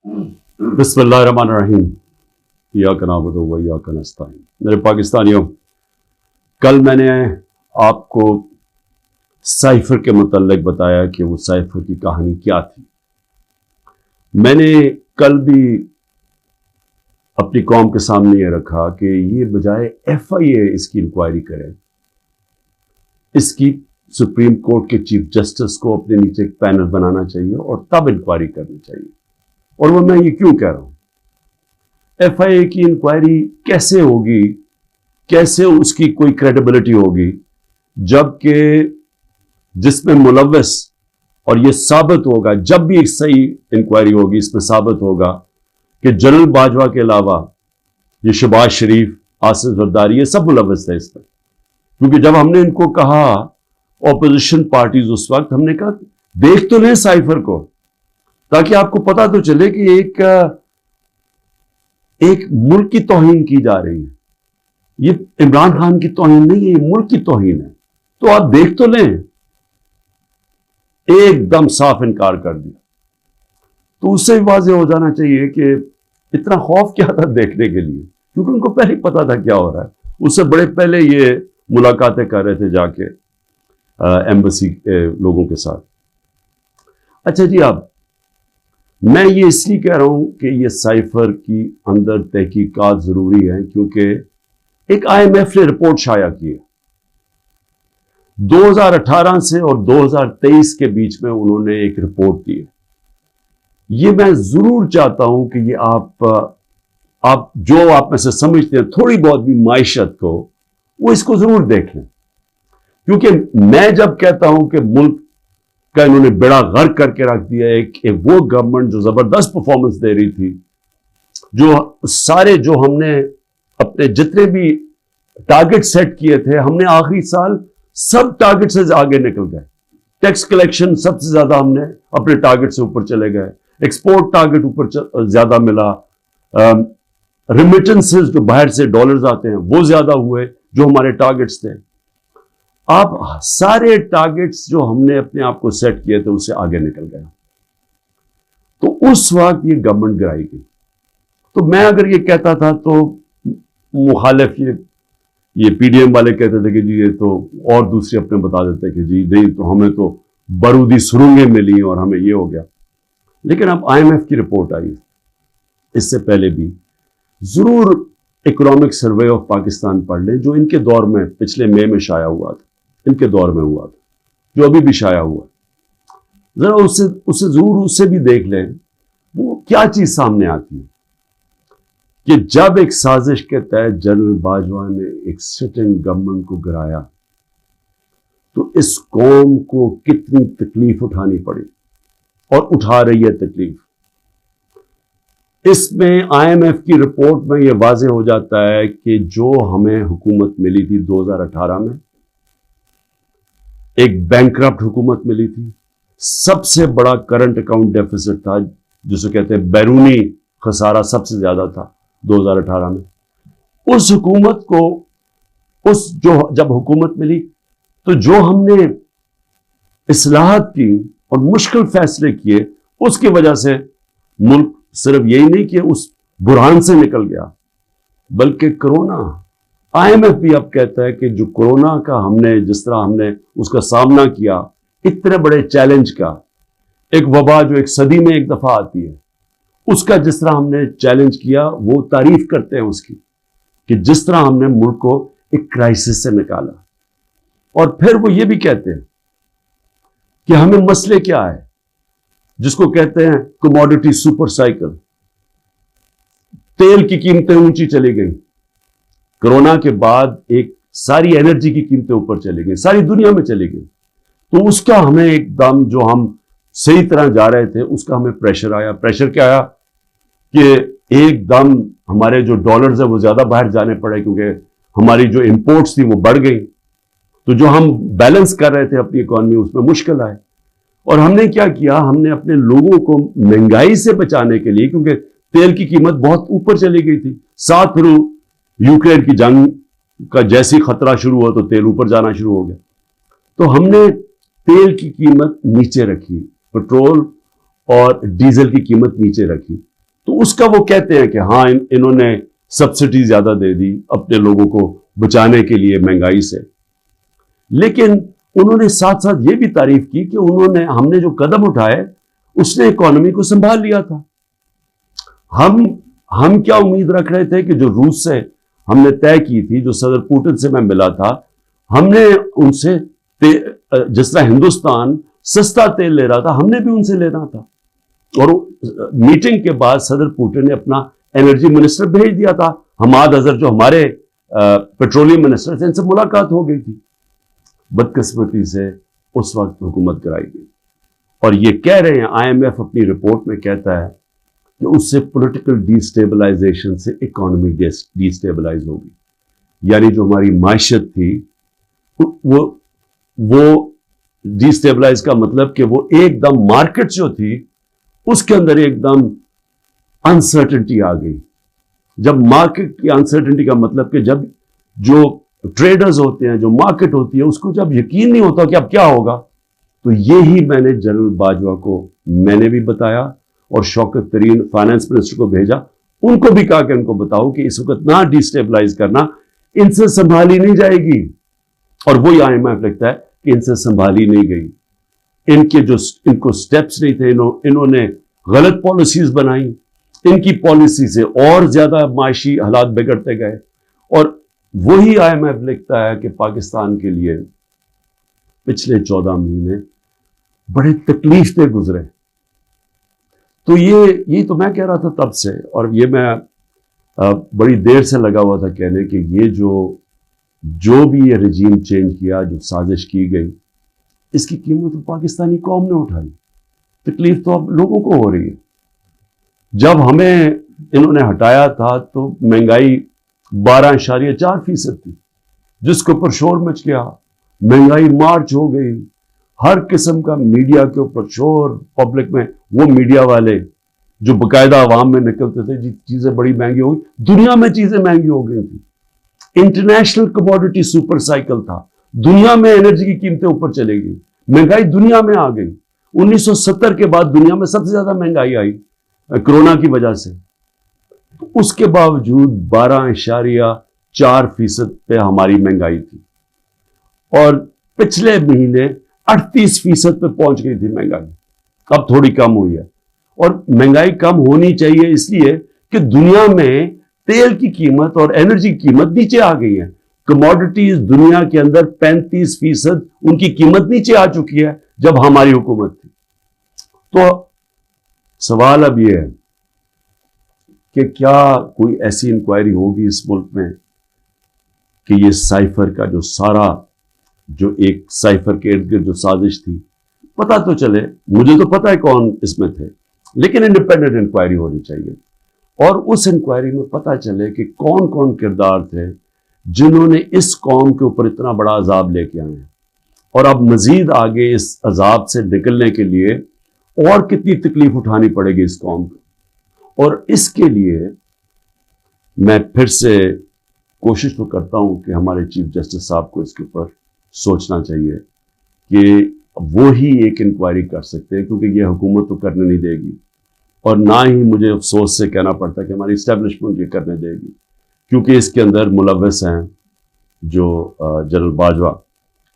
بسم اللہ الرحمن الرحیم ایاک نعبد و ایاک نستعین۔ میرے پاکستانیوں، کل میں نے آپ کو سائفر کے متعلق بتایا کہ وہ سائفر کی کہانی کیا تھی۔ میں نے کل بھی اپنی قوم کے سامنے یہ رکھا کہ یہ بجائے FIA اس کی انکوائری کرے، اس کی سپریم کورٹ کے چیف جسٹس کو اپنے نیچے ایک پینل بنانا چاہیے اور تب انکوائری کرنی چاہیے۔ اور وہ میں یہ کیوں کہہ رہا ہوں؟ FIA کی انکوائری کیسے ہوگی، کیسے اس کی کوئی کریڈیبلٹی ہوگی، جبکہ جس میں ملوث، اور یہ ثابت ہوگا جب بھی ایک صحیح انکوائری ہوگی، اس میں ثابت ہوگا کہ جنرل باجوہ کے علاوہ یہ شہباز شریف، آصف زرداری، یہ سب ملوث تھے اس میں۔ کیونکہ جب ہم نے ان کو کہا، اپوزیشن پارٹیز اس وقت، ہم نے کہا دیکھ تو لیں سائفر کو، تاکہ آپ کو پتا تو چلے کہ ایک ملک کی توہین کی جا رہی ہے۔ یہ عمران خان کی توہین نہیں ہے، یہ ملک کی توہین ہے، تو آپ دیکھ تو لیں۔ ایک دم صاف انکار کر دیا۔ تو اس سے بھی واضح ہو جانا چاہیے کہ اتنا خوف کیا تھا دیکھنے کے لیے، کیونکہ ان کو پہلے پتا تھا کیا ہو رہا ہے۔ اس سے بڑے پہلے یہ ملاقاتیں کر رہے تھے جا کے ایمبیسی لوگوں کے ساتھ۔ اچھا جی، اب میں یہ اس لیے کہہ رہا ہوں کہ یہ سائفر کی اندر تحقیقات ضروری ہیں، کیونکہ ایک IMF نے رپورٹ شائع کی ہے 2018 سے اور 2023 کے بیچ میں، انہوں نے ایک رپورٹ دی ہے۔ یہ میں ضرور چاہتا ہوں کہ یہ آپ جو آپ میں سے سمجھتے ہیں تھوڑی بہت بھی معیشت کو، وہ اس کو ضرور دیکھ لیں، کیونکہ میں جب کہتا ہوں کہ ملک کا انہوں نے بیڑا غرق کر کے رکھ دیا ہے، کہ وہ گورنمنٹ جو زبردست پرفارمنس دے رہی تھی، جو ہم نے اپنے جتنے بھی ٹارگٹ سیٹ کیے تھے، ہم نے آخری سال سب ٹارگٹ سے آگے نکل گئے۔ ٹیکس کلیکشن سب سے زیادہ ہم نے اپنے ٹارگٹ سے اوپر چلے گئے، ایکسپورٹ ٹارگٹ اوپر زیادہ ملا، ریمیٹنسز جو باہر سے ڈالرز آتے ہیں وہ زیادہ ہوئے جو ہمارے ٹارگٹس تھے۔ آپ سارے ٹارگٹس جو ہم نے اپنے آپ کو سیٹ کیے تھے اس سے آگے نکل گئے۔ تو اس وقت یہ گورنمنٹ گرائی گئی۔ تو میں اگر یہ کہتا تھا تو مخالف یہ PDM والے کہتے تھے کہ جی یہ تو، اور دوسرے اپنے بتا دیتے کہ جی نہیں، تو ہمیں تو بارودی سرنگیں ملی اور ہمیں یہ ہو گیا۔ لیکن اب IMF کی رپورٹ آئی، اس سے پہلے بھی ضرور اکنامک سروے آف پاکستان پڑھ لیں، جو ان کے دور میں پچھلے مئی میں شائع ہوا تھا، ان کے دور میں ہوا تھا، جو ابھی بھی شائع ہوا، ذرا اسے ضرور اس سے بھی دیکھ لیں۔ وہ کیا چیز سامنے آتی ہے کہ جب ایک سازش کے تحت جنرل باجوہ نے ایک سٹنگ گورنمنٹ کو گرایا، تو اس قوم کو کتنی تکلیف اٹھانی پڑی اور اٹھا رہی ہے تکلیف۔ اس میں IMF کی رپورٹ میں یہ واضح ہو جاتا ہے کہ جو ہمیں حکومت ملی تھی 2018 میں، ایک بینکرپٹ حکومت ملی تھی، سب سے بڑا کرنٹ اکاؤنٹ ڈیفیسٹ تھا، جسے کہتے ہیں بیرونی خسارہ سب سے زیادہ تھا 2018 میں۔ اس حکومت کو جب حکومت ملی، تو جو ہم نے اصلاحات کی اور مشکل فیصلے کیے، اس کی وجہ سے ملک صرف یہی نہیں کہ اس بحران سے نکل گیا، بلکہ کرونا، IMF بھی اب کہتا ہے کہ جو کرونا کا جس طرح ہم نے اس کا سامنا کیا، اتنے بڑے چیلنج کا، ایک وبا جو ایک صدی میں ایک دفعہ آتی ہے، اس کا جس طرح ہم نے چیلنج کیا، وہ تعریف کرتے ہیں اس کی، کہ جس طرح ہم نے ملک کو ایک کرائسس سے نکالا۔ اور پھر وہ یہ بھی کہتے ہیں کہ ہمیں مسئلے کیا ہے، جس کو کہتے ہیں کموڈٹی سپر سائیکل۔ تیل کی قیمتیں اونچی چلی گئیں، کرونا کے بعد ایک ساری انرجی کی قیمتیں اوپر چلی گئیں، ساری دنیا میں چلی گئی۔ تو اس کا ہمیں ایک دم، جو ہم صحیح طرح جا رہے تھے، اس کا ہمیں پریشر آیا۔ پریشر کیا آیا کہ ایک دم ہمارے جو ڈالرز ہیں وہ زیادہ باہر جانے پڑے، کیونکہ ہماری جو امپورٹس تھی وہ بڑھ گئی، تو جو ہم بیلنس کر رہے تھے اپنی اکانومی، اس میں مشکل آئے۔ اور ہم نے کیا کیا، ہم نے اپنے لوگوں کو مہنگائی سے بچانے کے لیے، کیونکہ تیل کی قیمت بہت اوپر چلی گئی تھی، ساتھ پھر یوکرین کی جنگ کا جیسی خطرہ شروع ہوا تو تیل اوپر جانا شروع ہو گیا، تو ہم نے تیل کی قیمت نیچے رکھی، پٹرول اور ڈیزل کی قیمت نیچے رکھی، تو اس کا وہ کہتے ہیں کہ ہاں انہوں نے سبسڈی زیادہ دے دی اپنے لوگوں کو بچانے کے لیے مہنگائی سے، لیکن انہوں نے ساتھ ساتھ یہ بھی تعریف کی کہ ہم نے جو قدم اٹھائے اس نے اکانومی کو سنبھال لیا تھا۔ ہم کیا امید رکھ رہے تھے کہ جو روس سے ہم نے طے کی تھی، جو صدر پوٹن سے میں ملا تھا، ہم نے ان سے جس طرح ہندوستان سستا تیل لے رہا تھا، ہم نے بھی ان سے لینا تھا۔ اور میٹنگ کے بعد صدر پوٹن نے اپنا انرجی منسٹر بھیج دیا تھا، حماد اظہر جو ہمارے پیٹرولیم منسٹر تھے، ان سے ملاقات ہو گئی تھی۔ بدقسمتی سے اس وقت حکومت کرائی گئی، اور یہ کہہ رہے ہیں آئی ایم ایف اپنی رپورٹ میں کہتا ہے کہ اس سے پولیٹیکل ڈی اسٹیبلائزیشن سے اکانومی ڈی اسٹیبلائز ہوگی، یعنی جو ہماری معیشت تھی وہ ڈی اسٹیبلائز کا مطلب کہ وہ ایک دم مارکیٹ جو تھی اس کے اندر ایک دم انسرٹنٹی آ گئی۔ جب مارکیٹ کی انسرٹنٹی کا مطلب کہ جب جو ٹریڈرز ہوتے ہیں، جو مارکیٹ ہوتی ہے، اس کو جب یقین نہیں ہوتا کہ اب کیا ہوگا، تو یہی میں نے جنرل باجوہ کو میں نے بھی بتایا اور شوکت ترین فائنانس منسٹر کو بھیجا، ان کو بھی کہا کہ ان کو بتاؤ کہ اس وقت نہ ڈی اسٹیبلائز کرنا، ان سے سنبھالی نہیں جائے گی۔ اور وہی آئی ایم ایف لکھتا ہے کہ ان سے سنبھالی نہیں گئی، ان کو سٹیپس نہیں تھے، انہوں نے غلط پالیسیز بنائی، ان کی پالیسی سے اور زیادہ معاشی حالات بگڑتے گئے۔ اور وہی آئی ایم ایف لکھتا ہے کہ پاکستان کے لیے پچھلے 14 مہینے بڑے تکلیف دہ گزرے۔ تو یہ تو میں کہہ رہا تھا تب سے، اور یہ میں بڑی دیر سے لگا ہوا تھا کہنے کہ یہ جو بھی یہ رجیم چینج کیا، جو سازش کی گئی، اس کی قیمت پاکستانی قوم نے اٹھائی۔ تکلیف تو اب لوگوں کو ہو رہی ہے۔ جب ہمیں انہوں نے ہٹایا تھا تو مہنگائی 12.4% تھی، جس کے اوپر شور مچ گیا، مہنگائی مارچ ہو گئی، ہر قسم کا میڈیا کے اوپر شور، پبلک میں وہ میڈیا والے جو باقاعدہ عوام میں نکلتے تھے جی چیزیں بڑی مہنگی ہو گئی، دنیا میں چیزیں مہنگی ہو گئی تھی، انٹرنیشنل کموڈیٹی سپر سائیکل تھا، دنیا میں انرجی کی قیمتیں اوپر چلے گئی، مہنگائی دنیا میں آ گئی۔ 1970 کے بعد دنیا میں سب سے زیادہ مہنگائی آئی کرونا کی وجہ سے، اس کے باوجود 12.4% پہ ہماری مہنگائی تھی، اور پچھلے مہینے 38% پہ پہنچ گئی تھی مہنگائی۔ اب تھوڑی کم ہوئی ہے، اور مہنگائی کم ہونی چاہیے اس لیے کہ دنیا میں تیل کی قیمت اور انرجی کی قیمت نیچے آ گئی ہے۔ کموڈیٹیز دنیا کے اندر 35% ان کی قیمت نیچے آ چکی ہے جب ہماری حکومت تھی۔ تو سوال اب یہ ہے کہ کیا کوئی ایسی انکوائری ہوگی اس ملک میں کہ یہ سائفر کا جو ایک سائفر کے ارد گرد جو سازش تھی، پتہ تو چلے، مجھے تو پتہ ہے کون اس میں تھے، لیکن انڈیپینڈنٹ انکوائری ہونی چاہیے، اور اس انکوائری میں پتہ چلے کہ کون کون کردار تھے جنہوں نے اس قوم کے اوپر اتنا بڑا عذاب لے کے آئے ہیں، اور اب مزید آگے اس عذاب سے نکلنے کے لیے اور کتنی تکلیف اٹھانی پڑے گی اس قوم کو۔ اور اس کے لیے میں پھر سے کوشش تو کرتا ہوں کہ ہمارے چیف جسٹس صاحب کو اس کے اوپر سوچنا چاہیے کہ وہی ایک انکوائری کر سکتے ہیں، کیونکہ یہ حکومت تو کرنے نہیں دے گی، اور نہ ہی مجھے افسوس سے کہنا پڑتا کہ ہماری اسٹیبلشمنٹ یہ کرنے دے گی، کیونکہ اس کے اندر ملوث ہیں جو جنرل باجوہ،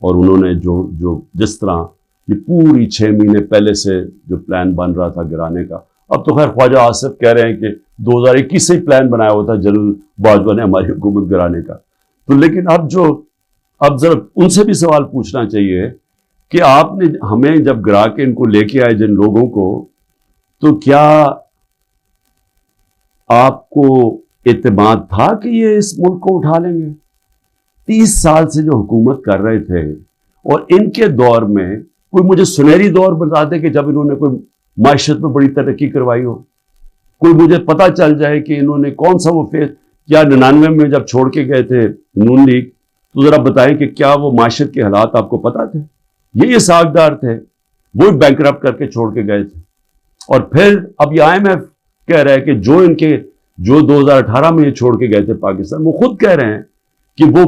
اور انہوں نے جو جس طرح یہ پوری 6 مہینے پہلے سے جو پلان بن رہا تھا گرانے کا، اب تو خیر خواجہ آصف کہہ رہے ہیں کہ 2021 سے ہی پلان بنایا ہوا تھا جنرل باجوہ نے ہماری حکومت گرانے کا، تو لیکن اب ذرا ان سے بھی سوال پوچھنا چاہیے کہ آپ نے ہمیں جب گرا کے ان کو لے کے آئے جن لوگوں کو، تو کیا آپ کو اعتماد تھا کہ یہ اس ملک کو اٹھا لیں گے؟ 30 سال سے جو حکومت کر رہے تھے، اور ان کے دور میں کوئی مجھے سنہری دور بتا دے کہ جب انہوں نے کوئی معیشت میں بڑی ترقی کروائی ہو، کوئی مجھے پتہ چل جائے کہ انہوں نے کون سا وہ کیا 99 میں جب چھوڑ کے گئے تھے نون لیگ، تو ذرا بتائیں کہ کیا وہ معیشت کے حالات آپ کو پتہ تھے؟ یہ ساکھدار تھے، وہ بینکرپٹ کر کے چھوڑ کے گئے تھے، اور پھر اب یہ آئی ایم ایف کہہ رہا ہے کہ جو 2018 میں یہ چھوڑ کے گئے تھے پاکستان، وہ خود کہہ رہے ہیں کہ وہ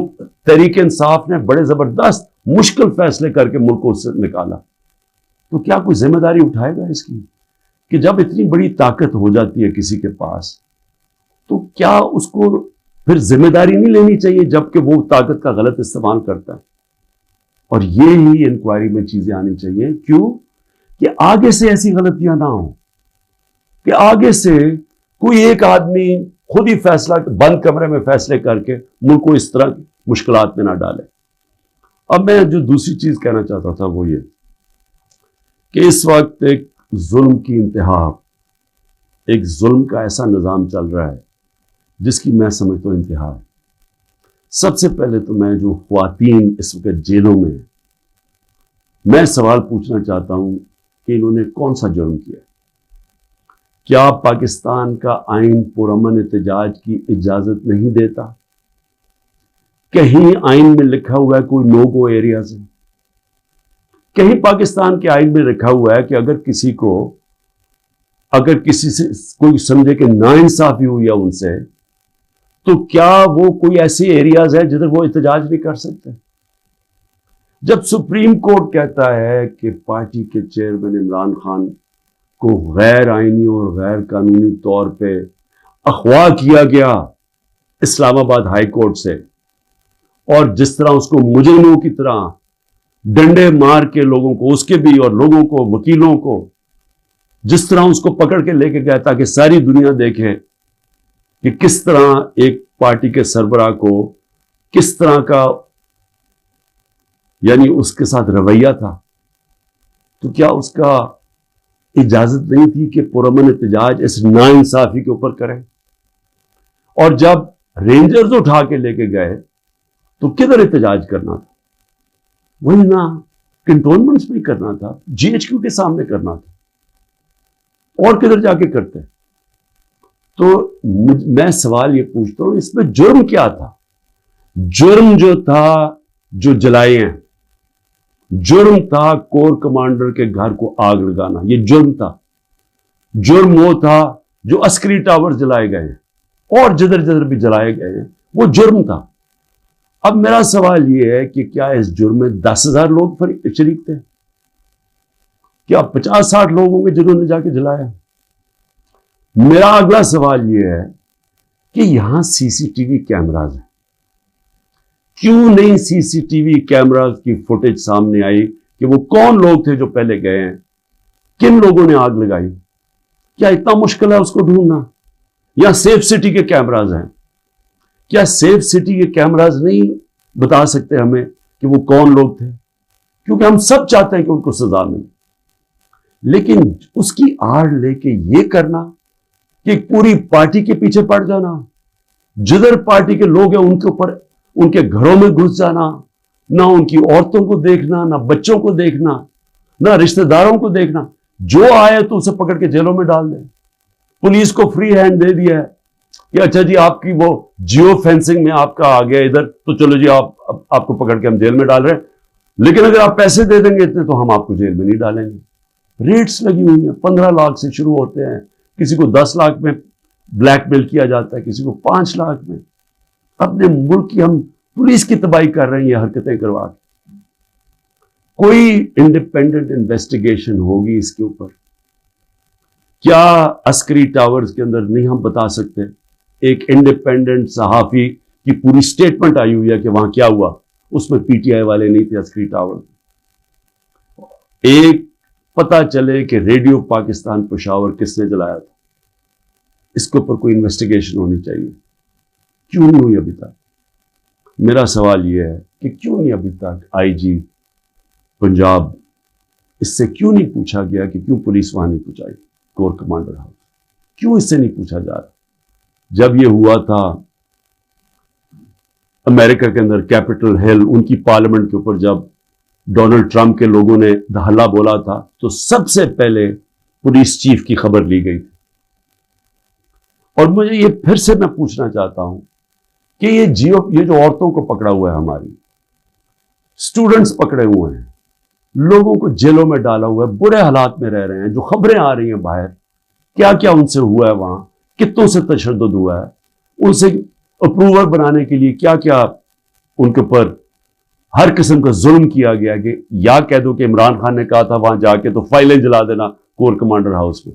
تحریک انصاف نے بڑے زبردست مشکل فیصلے کر کے ملک کو اس سے نکالا، تو کیا کوئی ذمہ داری اٹھائے گا اس کی کہ جب اتنی بڑی طاقت ہو جاتی ہے کسی کے پاس تو کیا اس کو پھر ذمہ داری نہیں لینی چاہیے جبکہ وہ طاقت کا غلط استعمال کرتا ہے؟ اور یہ ہی انکوائری میں چیزیں آنی چاہیے. کیوں؟ کہ آگے سے ایسی غلطیاں نہ ہوں کہ آگے سے کوئی ایک آدمی خود ہی فیصلہ بند کمرے میں فیصلے کر کے ملک کو اس طرح مشکلات میں نہ ڈالے. اب میں جو دوسری چیز کہنا چاہتا تھا وہ یہ کہ اس وقت ایک ظلم کی انتہا، ایک ظلم کا ایسا نظام چل رہا ہے جس کی میں سمجھتا ہوں انتہا ہے. سب سے پہلے تو میں جو خواتین اس وقت جیلوں میں ہیں، میں سوال پوچھنا چاہتا ہوں کہ انہوں نے کون سا جرم کیا؟ کیا پاکستان کا آئین پرامن احتجاج کی اجازت نہیں دیتا؟ کہیں آئین میں لکھا ہوا ہے کوئی نو گو ایریاز ہے؟ کہیں پاکستان کے آئین میں لکھا ہوا ہے کہ اگر کسی سے کوئی سمجھے کہ ناانصافی ہوئی ہے ان سے تو کیا وہ کوئی ایسے ایریاز ہے جدھر وہ احتجاج نہیں کر سکتے؟ جب سپریم کورٹ کہتا ہے کہ پارٹی کے چیئرمین عمران خان کو غیر آئینی اور غیر قانونی طور پہ اغوا کیا گیا اسلام آباد ہائی کورٹ سے، اور جس طرح اس کو مجرموں کی طرح ڈنڈے مار کے لوگوں کو، اس کے بھی اور لوگوں کو، وکیلوں کو، جس طرح اس کو پکڑ کے لے کے گیا تاکہ ساری دنیا دیکھے کہ کس طرح ایک پارٹی کے سربراہ کو کس طرح کا یعنی اس کے ساتھ رویہ تھا، تو کیا اس کا اجازت نہیں تھی کہ پرامن احتجاج اس ناانصافی کے اوپر کرے؟ اور جب رینجرز اٹھا کے لے کے گئے تو کدھر احتجاج کرنا تھا؟ وہی نا کنٹونمنٹس میں کرنا تھا، جی ایچ کیو کے سامنے کرنا تھا، اور کدھر جا کے کرتے؟ تو میں سوال یہ پوچھتا ہوں اس میں جرم کیا تھا؟ جرم جو تھا جو جلائے ہیں، جرم تھا کور کمانڈر کے گھر کو آگ لگانا، یہ جرم تھا. جرم وہ تھا جو عسکری ٹاور جلائے گئے ہیں اور جدھر جدھر بھی جلائے گئے ہیں، وہ جرم تھا. اب میرا سوال یہ ہے کہ کیا اس جرم میں 10,000 لوگ شریک تھے؟ کیا 50-60 لوگ ہوں گے جنہوں نے جا کے جلایا؟ میرا اگلا سوال یہ ہے کہ یہاں سی سی ٹی وی کیمراز ہیں، کیوں نہیں سی سی ٹی وی کیمراز کی فوٹیج سامنے آئی کہ وہ کون لوگ تھے جو پہلے گئے ہیں، کن لوگوں نے آگ لگائی؟ کیا اتنا مشکل ہے اس کو ڈھونڈنا؟ یا سیف سٹی کے کیمراز ہیں، کیا سیف سٹی کے کیمراز نہیں بتا سکتے ہمیں کہ وہ کون لوگ تھے؟ کیونکہ ہم سب چاہتے ہیں کہ ان کو سزا ملے، لیکن اس کی آڑ لے کے یہ کرنا کہ پوری پارٹی کے پیچھے پڑ جانا، جدھر پارٹی کے لوگ ہیں ان کے اوپر، ان کے گھروں میں گھس جانا، نہ ان کی عورتوں کو دیکھنا، نہ بچوں کو دیکھنا، نہ رشتہ داروں کو دیکھنا، جو آئے تو اسے پکڑ کے جیلوں میں ڈال دیں. پولیس کو فری ہینڈ دے دیا ہے کہ اچھا جی آپ کی وہ جیو فینسنگ میں آپ کا آ گیا ادھر تو چلو جی آپ کو پکڑ کے ہم جیل میں ڈال رہے ہیں، لیکن اگر آپ پیسے دے دیں گے اتنے تو ہم آپ کو جیل میں نہیں ڈالیں گے. ریٹس لگی ہوئی ہیں، 15 لاکھ سے شروع ہوتے ہیں، کسی کو 10 لاکھ میں بلیک میل کیا جاتا ہے، کسی کو 5 لاکھ میں. اپنے ملک کی ہم پولیس کی تباہی کر رہے ہیں یہ حرکتیں کروا کے. کوئی انڈیپینڈنٹ انویسٹیگیشن ہوگی اس کے اوپر؟ کیا عسکری ٹاورز کے اندر نہیں ہم بتا سکتے؟ ایک انڈیپینڈنٹ صحافی کی پوری سٹیٹمنٹ آئی ہوئی ہے کہ وہاں کیا ہوا، اس میں پی ٹی آئی والے نہیں تھے عسکری ٹاور. ایک پتا چلے کہ ریڈیو پاکستان پشاور کس نے جلایا تھا، اس کے اوپر کوئی انویسٹیگیشن ہونی چاہیے. کیوں نہیں ہوئی ابھی تک؟ میرا سوال یہ ہے کہ کیوں نہیں ابھی تک آئی جی پنجاب اس سے کیوں نہیں پوچھا گیا کہ کیوں پولیس وہاں نہیں پہنچائی کور کمانڈر ہاؤس؟ کیوں اس سے نہیں پوچھا جا رہا؟ جب یہ ہوا تھا امریکہ کے اندر کیپٹل ہل، ان کی پارلیمنٹ کے اوپر جب ڈونلڈ ٹرمپ کے لوگوں نے دھلا بولا تھا تو سب سے پہلے پولیس چیف کی خبر لی گئی تھی. اور مجھے یہ پھر سے میں پوچھنا چاہتا ہوں کہ یہ جو عورتوں کو پکڑا ہوا ہے، ہماری اسٹوڈنٹس پکڑے ہوئے ہیں، لوگوں کو جیلوں میں ڈالا ہوا ہے، برے حالات میں رہ رہے ہیں، جو خبریں آ رہی ہیں باہر، کیا کیا ان سے ہوا ہے، وہاں کتنوں سے تشدد ہوا ہے، ان سے اپروور بنانے کے لیے کیا کیا ان کے اوپر ہر قسم کا ظلم کیا گیا. کہ یا کہہ دو کہ عمران خان نے کہا تھا وہاں جا کے تو فائلیں جلا دینا کور کمانڈر ہاؤس میں،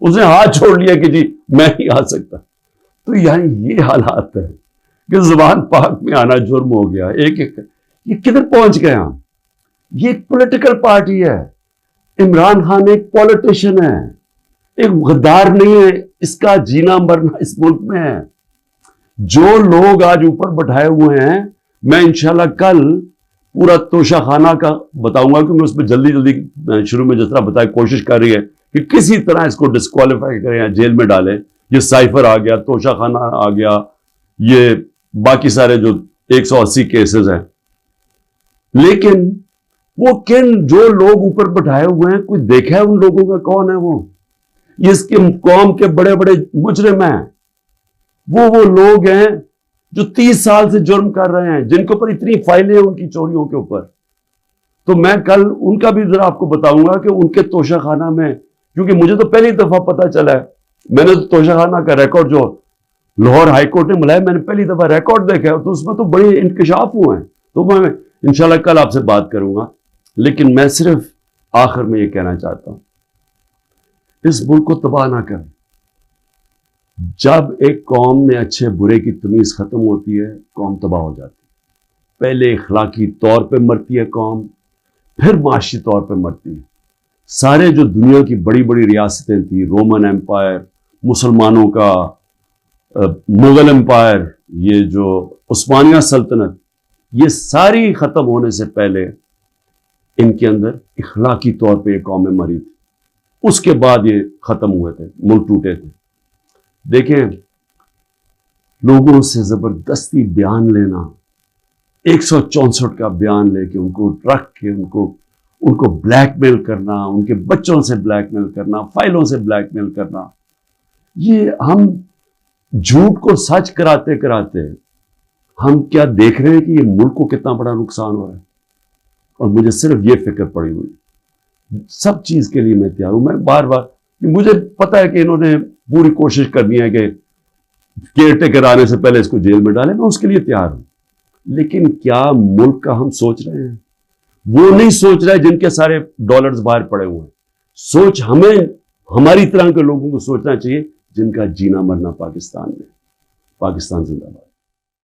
اس نے ہاتھ چھوڑ لیا کہ جی میں نہیں آ سکتا. تو یعنی یہ حالات ہے کہ زبان پاک میں آنا جرم ہو گیا. یہ کدھر پہنچ گئے ہم؟ یہ ایک پولیٹیکل پارٹی ہے. عمران خان ایک پولیٹیشین ہے, ایک غدار نہیں ہے. اس کا جینا مرنا اس ملک میں ہے. جو لوگ آج اوپر بٹھائے ہوئے ہیں, میں انشاءاللہ کل پورا توشہ خانہ کا بتاؤں گا, کیونکہ اس میں جلدی شروع میں جس طرح بتایا کوشش کر رہی ہے کہ کسی طرح اس کو ڈسکوالیفائی کریں یا جیل میں ڈالیں. یہ سائفر آ گیا, توشہ خانہ آ گیا, یہ باقی سارے جو 180 کیسز ہیں. لیکن وہ جو لوگ اوپر بٹھائے ہوئے ہیں, کوئی دیکھا ہے ان لوگوں کا کون ہے وہ؟ یہ اس کے قوم کے بڑے بڑے مجرم ہیں. وہ لوگ ہیں جو 30 سال سے جرم کر رہے ہیں, جن کے اوپر اتنی فائلیں ہیں ان کی چوریوں کے اوپر. تو میں کل ان کا بھی ذرا آپ کو بتاؤں گا کہ ان کے توشہ خانہ میں, کیونکہ مجھے تو پہلی دفعہ پتا چلا ہے, میں نے توشہ خانہ کا ریکارڈ جو لاہور ہائی کورٹ نے ملایا, میں نے پہلی دفعہ ریکارڈ دیکھا ہے, تو اس میں تو بڑے انکشاف ہوئے ہیں. تو میں انشاءاللہ کل آپ سے بات کروں گا. لیکن میں صرف آخر میں یہ کہنا چاہتا ہوں, اس ملک کو تباہ نہ کریں. جب ایک قوم میں اچھے برے کی تمیز ختم ہوتی ہے, قوم تباہ ہو جاتی ہے. پہلے اخلاقی طور پہ مرتی ہے قوم, پھر معاشی طور پہ مرتی ہے. سارے جو دنیا کی بڑی بڑی ریاستیں تھیں, رومن ایمپائر, مسلمانوں کا مغل ایمپائر, یہ جو عثمانیہ سلطنت, یہ ساری ختم ہونے سے پہلے ان کے اندر اخلاقی طور پہ یہ قومیں مری تھی. اس کے بعد یہ ختم ہوئے تھے, ملک ٹوٹے تھے. دیکھیں, لوگوں سے زبردستی بیان لینا, 164 کا بیان لے کے ان کو رکھ کے ان کو بلیک میل کرنا, ان کے بچوں سے بلیک میل کرنا, فائلوں سے بلیک میل کرنا, یہ ہم جھوٹ کو سچ کراتے کراتے ہم کیا دیکھ رہے ہیں کہ یہ ملک کو کتنا بڑا نقصان ہو رہا ہے. اور مجھے صرف یہ فکر پڑی ہوئی, سب چیز کے لیے میں تیار ہوں. میں بار بار, مجھے پتا ہے کہ انہوں نے پوری کوشش کرنی ہے کہ کیئر ٹیکر آنے سے پہلے اس کو جیل میں ڈالیں, میں اس کے لیے تیار ہوں. لیکن کیا ملک کا ہم سوچ رہے ہیں؟ وہ نہیں سوچ رہے جن کے سارے ڈالرز باہر پڑے ہوئے ہیں. سوچ ہمیں, ہماری طرح کے لوگوں کو سوچنا چاہیے جن کا جینا مرنا پاکستان میں. پاکستان زندہ باد.